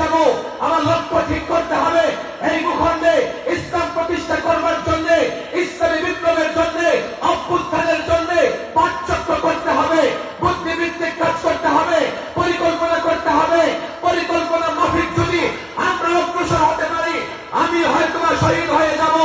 যাব। আমার লক্ষ্য ঠিক করতে হবে, এই ভূখণ্ডে ইসলাম প্রতিষ্ঠা করবার জন্য, ইসলামী বিপ্লবের জন্য, অভ্যুত্থানের জন্য পাঠচক্র করতে হবে, বুদ্ধিভিত্তিক কাজ করতে হবে, পরিকল্পনা করতে হবে। পরিকল্পনা মাফিক যদি আমরা অগ্রসর হতে পারি, আমি হয়তো শহীদ হয়ে যাব,